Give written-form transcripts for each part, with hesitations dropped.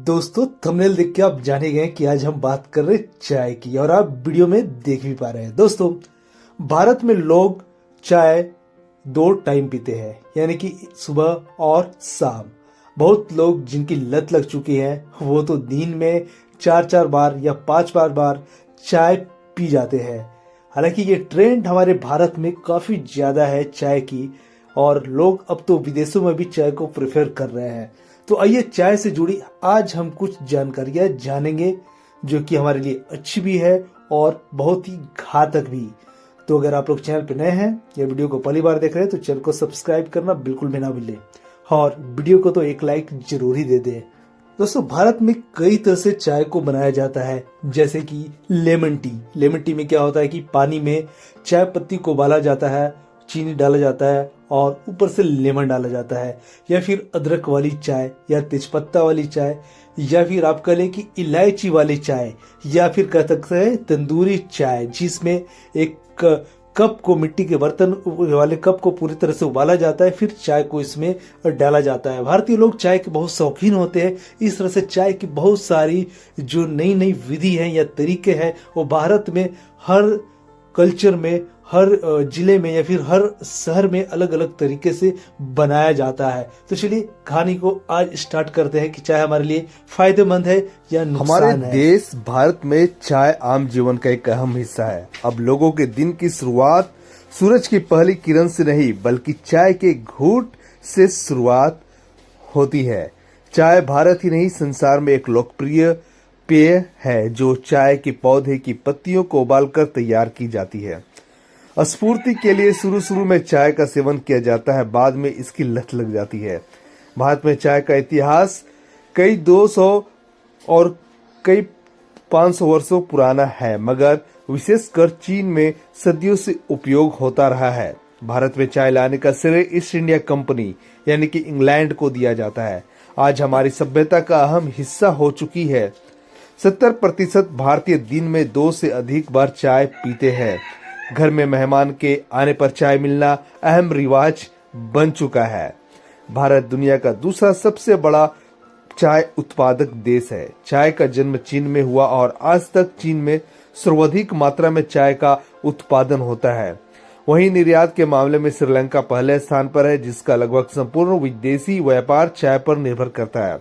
दोस्तों थंबनेल देख के आप जाने गए कि आज हम बात कर रहे चाय की और आप वीडियो में देख भी पा रहे हैं। दोस्तों भारत में लोग चाय 2 टाइम पीते हैं, यानी कि सुबह और शाम। बहुत लोग जिनकी लत लग चुकी है वो तो दिन में 4 बार या 5 बार चाय पी जाते हैं। हालांकि ये ट्रेंड हमारे भारत में काफी ज्यादा है चाय की, और लोग अब तो विदेशों में भी चाय को प्रेफर कर रहे हैं। तो आइए चाय से जुड़ी आज हम कुछ जानकारियां जानेंगे जो कि हमारे लिए अच्छी भी है और बहुत ही घातक भी। तो अगर आप लोग चैनल पर नए हैं या वीडियो को पहली बार देख रहे हैं तो चैनल को सब्सक्राइब करना बिल्कुल भी ना भूलें और वीडियो को तो एक लाइक जरूर ही दे दें। दोस्तों भारत में कई तरह से चाय को बनाया जाता है, जैसे कि लेमन टी। लेमन टी में क्या होता है कि पानी में चाय पत्ती को उबाला जाता है, चीनी डाला जाता है और ऊपर से लेमन डाला जाता है। या फिर अदरक वाली चाय या तेजपत्ता वाली चाय, या फिर आप कह लें कि इलायची वाली चाय, या फिर कह सकते हैं तंदूरी चाय, जिसमें एक कप को, मिट्टी के बर्तन वाले कप को पूरी तरह से उबाला जाता है, फिर चाय को इसमें डाला जाता है। भारतीय लोग चाय के बहुत शौकीन होते हैं। इस तरह से चाय की बहुत सारी जो नई नई विधि है या तरीके हैं वो भारत में हर कल्चर में, हर जिले में या फिर हर शहर में अलग अलग तरीके से बनाया जाता है। तो चलिए कहानी को आज स्टार्ट करते हैं कि चाय हमारे लिए फायदेमंद है या नुकसान है। हमारे देश भारत में चाय आम जीवन का एक अहम हिस्सा है। अब लोगों के दिन की शुरुआत सूरज की पहली किरण से नहीं बल्कि चाय के घूंट से शुरुआत होती है। चाय भारत ही नहीं संसार में एक लोकप्रिय पेय है जो चाय के पौधे की पत्तियों को उबालकर तैयार की जाती है। स्फूर्ति के लिए शुरू में चाय का सेवन किया जाता है, बाद में इसकी लत लग जाती है। भारत में चाय का इतिहास कई 200 और कई 500 वर्षों पुराना है, मगर विशेषकर चीन में सदियों से उपयोग होता रहा है। भारत में चाय लाने का श्रेय ईस्ट इंडिया कंपनी यानी कि इंग्लैंड को दिया जाता है। आज हमारी सभ्यता का अहम हिस्सा हो चुकी है। 70% भारतीय दिन में 2 से अधिक बार चाय पीते हैं। घर में मेहमान के आने पर चाय मिलना अहम रिवाज बन चुका है। भारत दुनिया का दूसरा सबसे बड़ा चाय उत्पादक देश है। चाय का जन्म चीन में हुआ और आज तक चीन में सर्वाधिक मात्रा में चाय का उत्पादन होता है। वहीं निर्यात के मामले में श्रीलंका पहले स्थान पर है, जिसका लगभग संपूर्ण विदेशी व्यापार चाय पर निर्भर करता है।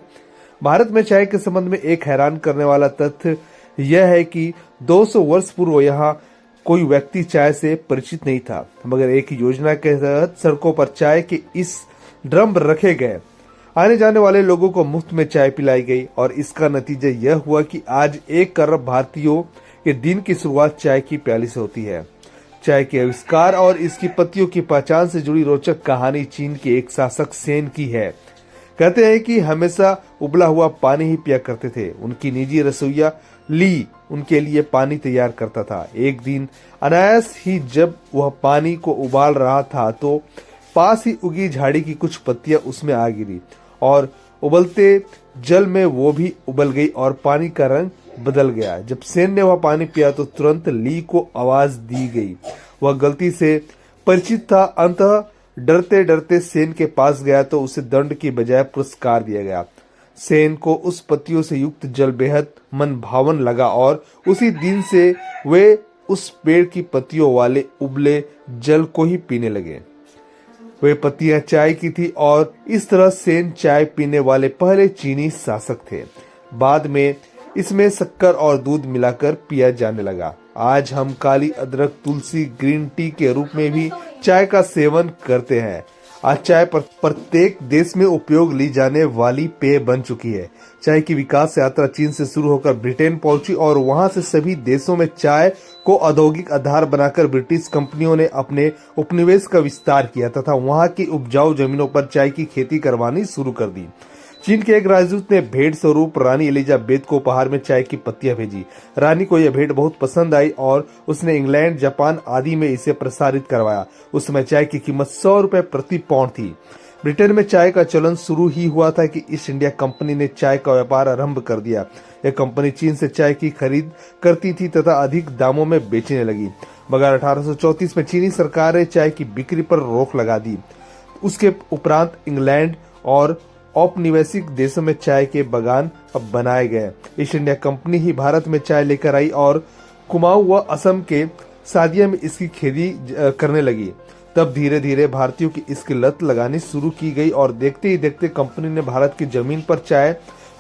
भारत में चाय के संबंध में एक हैरान करने वाला तथ्य यह है कि 200 वर्ष पूर्व यहाँ कोई व्यक्ति चाय से परिचित नहीं था, मगर एक योजना के तहत सड़कों पर चाय के इस ड्रम रखे गए। आने जाने वाले लोगों को मुफ्त में चाय पिलाई गई और इसका नतीजा यह हुआ कि आज 1 करोड़ भारतीयों के दिन की शुरुआत चाय की प्याली से होती है। चाय के आविष्कार और इसकी पत्तियों की पहचान से जुड़ी रोचक कहानी चीन के एक शासक सेन की है। कहते हैं कि हमेशा उबला हुआ पानी ही पिया करते थे। उनकी निजी रसोइया ली उनके लिए पानी तैयार करता था। एक दिन अनायास ही जब वह पानी को उबाल रहा था तो पास ही उगी झाड़ी की कुछ पत्तियां उसमें आ गिरी और उबलते जल में वो भी उबल गई और पानी का रंग बदल गया। जब सेन ने वह पानी पिया तो तुरंत ली को आवाज दी गई। वह गलती से परिचित था। अंततः डरते डरते सेन के पास गया तो उसे दंड की बजाय पुरस्कार दिया गया। सेन को उस पत्तियों से युक्त जल बेहद मन भावन लगा और उसी दिन से वे उस पेड़ की पत्तियों वाले उबले जल को ही पीने लगे। वे पत्तियां चाय की थी और इस तरह सेन चाय पीने वाले पहले चीनी शासक थे। बाद में इसमें शक्कर और दूध मिलाकर पिया जाने लगा। आज हम काली अदरक, तुलसी, ग्रीन टी के रूप में भी चाय का सेवन करते हैं। आज चाय प्रत्येक देश में उपयोग ली जाने वाली पेय बन चुकी है। चाय की विकास यात्रा चीन से शुरू होकर ब्रिटेन पहुंची और वहां से सभी देशों में चाय को औद्योगिक आधार बनाकर ब्रिटिश कंपनियों ने अपने उपनिवेश का विस्तार किया तथा वहां की उपजाऊ जमीनों पर चाय की खेती करवानी शुरू कर दी। चीन के एक राजदूत ने भेंट स्वरूप रानी एलिजाबेथ को उपहार में चाय की पत्तियां भेजी। रानी को यह भेंट बहुत पसंद आई और उसने इंग्लैंड, जापान आदि में इसे प्रसारित करवाया। उस समय चाय की कीमत 100 रुपए प्रति पाउंड थी। ब्रिटेन में चाय का चलन शुरू ही हुआ था कि ईस्ट इंडिया कंपनी ने चाय का व्यापार आरंभ कर दिया। यह कंपनी चीन से चाय की खरीद करती थी तथा अधिक दामों में बेचने लगी, मगर 1834 में चीनी सरकार ने चाय की बिक्री पर रोक लगा दी। उसके उपरांत इंग्लैंड और औपनिवेशिक देशों में चाय के बागान अब बनाए गए। ईस्ट इंडिया कंपनी ही भारत में चाय लेकर आई और कुमाऊं व असम के सादिया में इसकी खेती करने लगी। तब धीरे धीरे भारतीयों की इसकी लत लगानी शुरू की गई और देखते ही देखते कंपनी ने भारत की जमीन पर चाय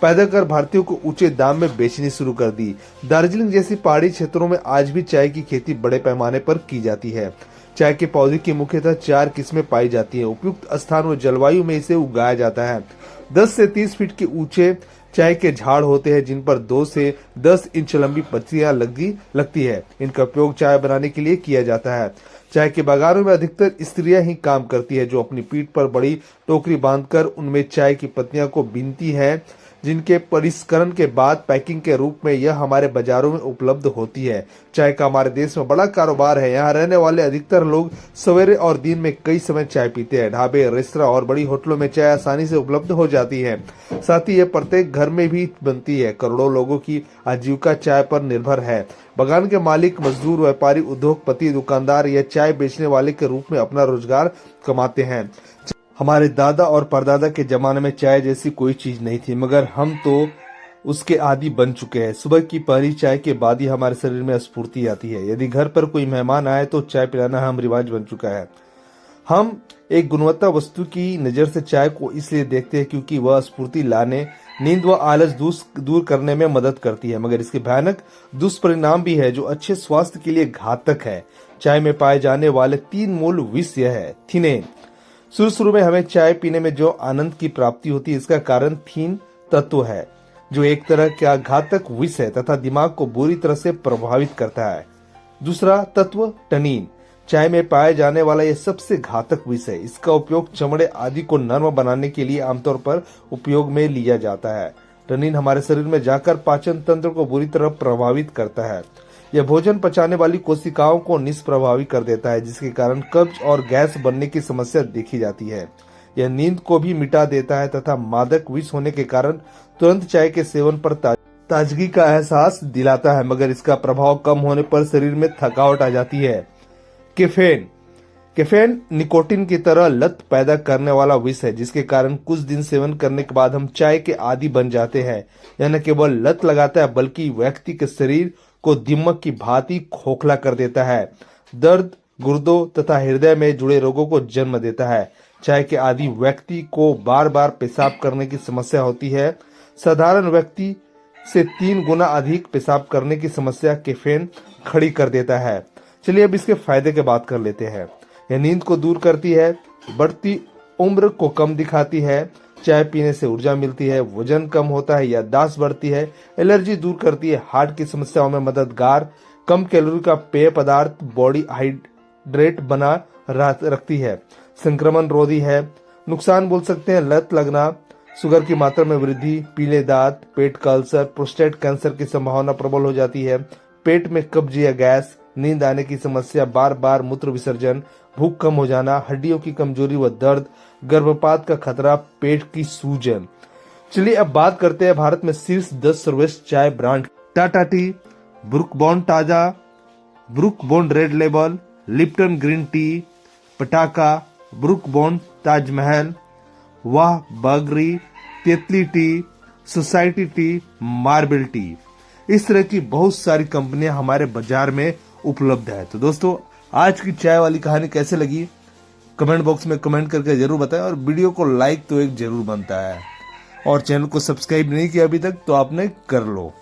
पैदा कर भारतीयों को ऊंचे दाम में बेचनी शुरू कर दी। दार्जिलिंग जैसी पहाड़ी क्षेत्रों में आज भी चाय की खेती बड़े पैमाने पर की जाती है। चाय के पौधे की मुख्यतः 4 किस्में पाई जाती हैं। उपयुक्त स्थान व जलवायु में इसे उगाया जाता है। 10 से 30 फीट के ऊंचे चाय के झाड़ होते हैं जिन पर 2 से 10 इंच लंबी पत्तियां लगती है। इनका उपयोग चाय बनाने के लिए किया जाता है। चाय के बागानों में अधिकतर स्त्रियां ही काम करती है जो अपनी पीठ पर बड़ी टोकरी बांधकर उनमें चाय की पत्तियों को बीनती है, जिनके परिष्करण के बाद पैकिंग के रूप में यह हमारे बाजारों में उपलब्ध होती है। चाय का हमारे देश में बड़ा कारोबार है। यहाँ रहने वाले अधिकतर लोग सवेरे और दिन में कई समय चाय पीते हैं। ढाबे, रेस्तरां और बड़ी होटलों में चाय आसानी से उपलब्ध हो जाती है। साथ ही यह प्रत्येक घर में भी बनती है। करोड़ों लोगों की आजीविका चाय पर निर्भर है। बागान के मालिक, मजदूर, व्यापारी, उद्योगपति, दुकानदार या चाय बेचने वाले के रूप में अपना रोजगार कमाते हैं। हमारे दादा और परदादा के जमाने में चाय जैसी कोई चीज नहीं थी, मगर हम तो उसके आदी बन चुके हैं। सुबह की पहली चाय के बाद ही हमारे शरीर में स्फूर्ति आती है। यदि घर पर कोई मेहमान आए तो चाय पिलाना हम रिवाज बन चुका है। हम एक गुणवत्ता वस्तु की नजर से चाय को इसलिए देखते हैं क्योंकि वह स्फूर्ति लाने, नींद व आलस दूर करने में मदद करती है, मगर इसके भयानक दुष्परिणाम भी है जो अच्छे स्वास्थ्य के लिए घातक है। चाय में पाए जाने वाले 3 मूल विष यह है। थिनेन। शुरू में हमें चाय पीने में जो आनंद की प्राप्ति होती है इसका कारण थीन तत्व है जो एक तरह का घातक विष है तथा दिमाग को बुरी तरह से प्रभावित करता है। दूसरा तत्व टनीन। चाय में पाए जाने वाला यह सबसे घातक विष है। इसका उपयोग चमड़े आदि को नरम बनाने के लिए आमतौर पर उपयोग में लिया जाता है। टनीन हमारे शरीर में जाकर पाचन तंत्र को बुरी तरह प्रभावित करता है। यह भोजन पचाने वाली कोशिकाओं को निष्प्रभावी कर देता है जिसके कारण कब्ज और गैस बनने की समस्या देखी जाती है। यह नींद को भी मिटा देता है तथा मादक विष होने के कारण तुरंत चाय के सेवन पर ताजगी का एहसास दिलाता है, मगर इसका प्रभाव कम होने पर शरीर में थकावट आ जाती है। कैफीन निकोटीन की तरह लत पैदा करने वाला विष है जिसके कारण कुछ दिन सेवन करने के बाद हम चाय के आदी बन जाते हैं। यह न केवल लत लगाता है बल्कि व्यक्ति के शरीर को दीमक की भांति खोखला कर देता है। दर्द, गुर्दों तथा हृदय में जुड़े रोगों को जन्म देता है। चाय के आदी व्यक्ति को बार बार पेशाब करने की समस्या होती है। साधारण व्यक्ति से 3 गुना अधिक पेशाब करने की समस्या कैफीन खड़ी कर देता है। चलिए अब इसके फायदे की बात कर लेते हैं। यह नींद को दूर करती है, बढ़ती उम्र को कम दिखाती है, चाय पीने से ऊर्जा मिलती है, वजन कम होता है, याददाश्त बढ़ती है, एलर्जी दूर करती है, हार्ट की समस्याओं में मददगार, कम कैलोरी का पेय पदार्थ बॉडी हाइड्रेट बना रखती है, संक्रमण रोधी है। नुकसान बोल सकते हैं लत लगना, शुगर की मात्रा में वृद्धि, पीले दांत, पेट का अल्सर, प्रोस्टेट कैंसर की संभावना प्रबल हो जाती है, पेट में कब्ज या गैस, नींद आने की समस्या, बार बार मूत्र विसर्जन, भूख कम हो जाना, हड्डियों की कमजोरी व दर्द, गर्भपात का खतरा, पेट की सूजन। चलिए अब बात करते हैं भारत में शीर्ष 10 सर्वश्रेष्ठ चाय brand. Tata tea, Brooke Bond Taaza, Brooke Bond Red Label, Lipton green tea, Pataka, Brooke Bond Taj Mahal, Wagh Bakri, Tetley tea, Society tea, Marvel tea. इस तरह की बहुत सारी कंपनियां हमारे बाजार में उपलब्ध है। तो दोस्तों आज की चाय वाली कहानी कैसे लगी कमेंट बॉक्स में कमेंट करके जरूर बताएं और वीडियो को लाइक तो एक जरूर बनता है और चैनल को सब्सक्राइब नहीं किया अभी तक तो आपने कर लो।